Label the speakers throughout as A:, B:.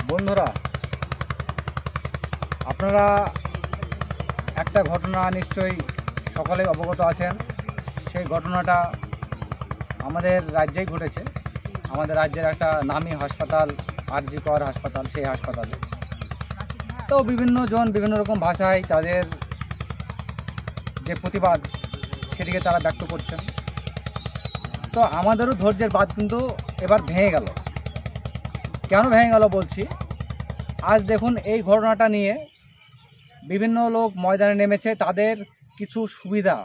A: বন্ধুরা, আপনারা একটা ঘটনা নিশ্চয়ই সকলে অবগত আছেন। সেই ঘটনাটা আমাদের রাজ্যেই ঘটেছে। আমাদের রাজ্যের একটা নামী হাসপাতাল, আর.জি. কর হাসপাতাল। সেই হাসপাতালে তো বিভিন্ন জন বিভিন্ন রকম ভাষায় তাদের যে প্রতিবাদ সেটিকে তারা ব্যক্ত করছেন। তো আমাদেরও ধৈর্যের বাঁধ কিন্তু এবার ভেঙে গেল। কেন ভেঙে গেল বলছি, আজ দেখুন এই ঘটনাটা নিয়ে বিভিন্ন লোক ময়দানে নেমেছে। তাদের কিছু সুবিধা,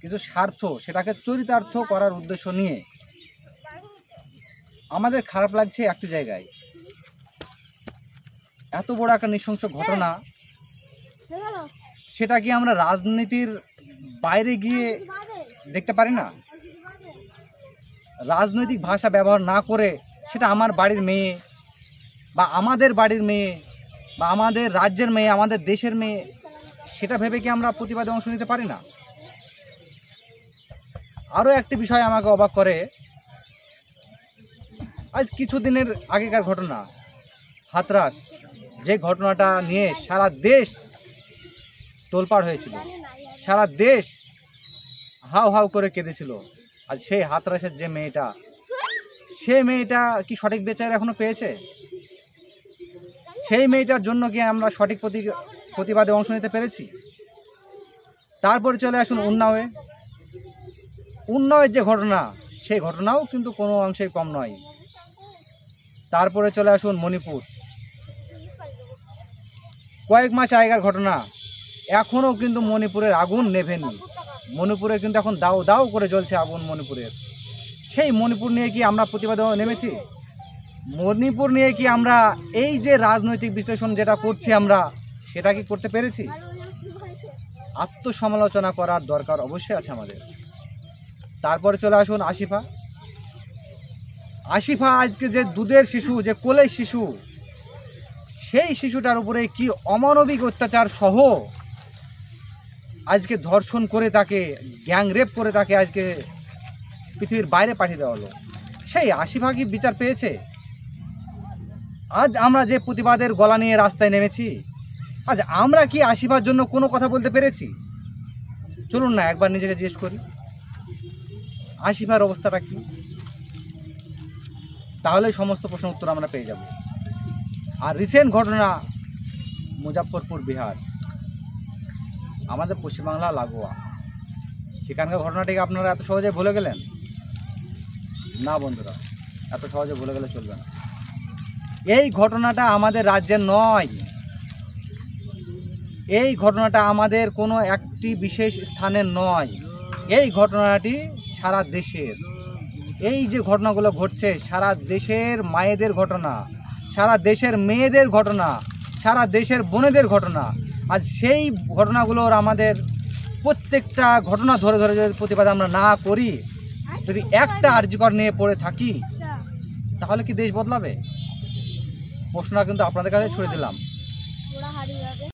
A: কিছু স্বার্থ, সেটাকে চরিতার্থ করার উদ্দেশ্য নিয়ে। আমাদের খারাপ লাগছে একটি জায়গায়, এত বড় একটা নৃশংস ঘটনা, সেটা কি আমরা রাজনীতির বাইরে গিয়ে দেখতে পারি না? রাজনৈতিক ভাষা ব্যবহার না করে সেটা আমার বাড়ির মেয়ে বা আমাদের বাড়ির মেয়ে বা আমাদের রাজ্যের মেয়ে, আমাদের দেশের মেয়ে, সেটা ভেবে কি আমরা প্রতিবাদে অংশ নিতে পারি না? আরও একটি বিষয় আমাকে অবাক করে, আজ কিছুদিনের আগেকার ঘটনা হাতরাস, যে ঘটনাটা নিয়ে সারা দেশ তোলপাড় হয়েছিল, সারা দেশ হাউ হাউ করে কেঁদেছিল। আজ সেই হাতরাসের যে মেয়েটা, সে মেয়েটা কি সঠিক বিচার এখনো পেয়েছে? সেই মেয়েটার জন্য কি আমরা সঠিক প্রতিবাদে অংশ নিতে পেরেছি? তারপরে চলে আসুন উন্নয়ের যে ঘটনা, সেই ঘটনাও কিন্তু কোনো অংশেই কম নয়। তারপরে চলে আসুন মণিপুর, কয়েক মাস আগেকার ঘটনা, এখনও কিন্তু মণিপুরের আগুন নেভেনি। মণিপুরে কিন্তু এখন দাউ দাউ করে জ্বলছে আগুন মণিপুরের। সেই মণিপুর নিয়ে কি আমরা প্রতিবাদে নেমেছি? মণিপুর নিয়ে কি আমরা এই যে রাজনৈতিক বিশ্লেষণ যেটা করছি আমরা, সেটা কি করতে পেরেছি? আত্মসমালোচনা করার দরকার অবশ্যই আছে আমাদের। তারপরে চলে আসুন আসিফা আজকে যে দুধের শিশু, যে কোলের শিশু, সেই শিশুটার উপরে কি অমানবিক অত্যাচার সহ আজকে ধর্ষণ করে, তাকে গ্যাংরেপ করে, তাকে আজকে পৃথিবীর বাইরে পাঠিয়ে দেওয়া হলো। সেই আসিফা কি বিচার পেয়েছে? আজ আমরা যে প্রতিবাদের গলা নিয়ে রাস্তায় নেমেছি, আজ আমরা কি আসিফার জন্য কোনো কথা বলতে পেরেছি? চলুন না একবার নিজেকে জিজ্ঞেস করি, আসিফার অবস্থাটা কি? তাহলে সমস্ত প্রশ্ন উত্তর আমরা পেয়ে যাব। আর রিসেন্ট ঘটনা মুজাফফরপুর, বিহার, আমাদের পশ্চিমবাংলা লাগোয়া, সেখানকার ঘটনাটিকে আপনারা এত সহজে ভুলে গেলেন? না বন্ধুরা, এত সহজে ভুলে গেলে চলবে না। এই ঘটনাটা আমাদের রাজ্যের নয়, এই ঘটনাটা আমাদের কোনো একটি বিশেষ স্থানের নয়, এই ঘটনাটি সারা দেশের। এই যে ঘটনাগুলো ঘটছে, সারা দেশের মায়েদের ঘটনা, সারা দেশের মেয়েদের ঘটনা, সারা দেশের বোনেদের ঘটনা। আজ সেই ঘটনাগুলোর আমাদের প্রত্যেকটা ঘটনা ধরে ধরে যদি প্রতিবাদ আমরা না করি, যদি একটা আর.জি. কর নিয়ে পড়ে থাকি, তাহলে কি দেশ বদলাবে? প্রশ্নটা কিন্তু আপনাদের কাছে ছুড়ে দিলাম।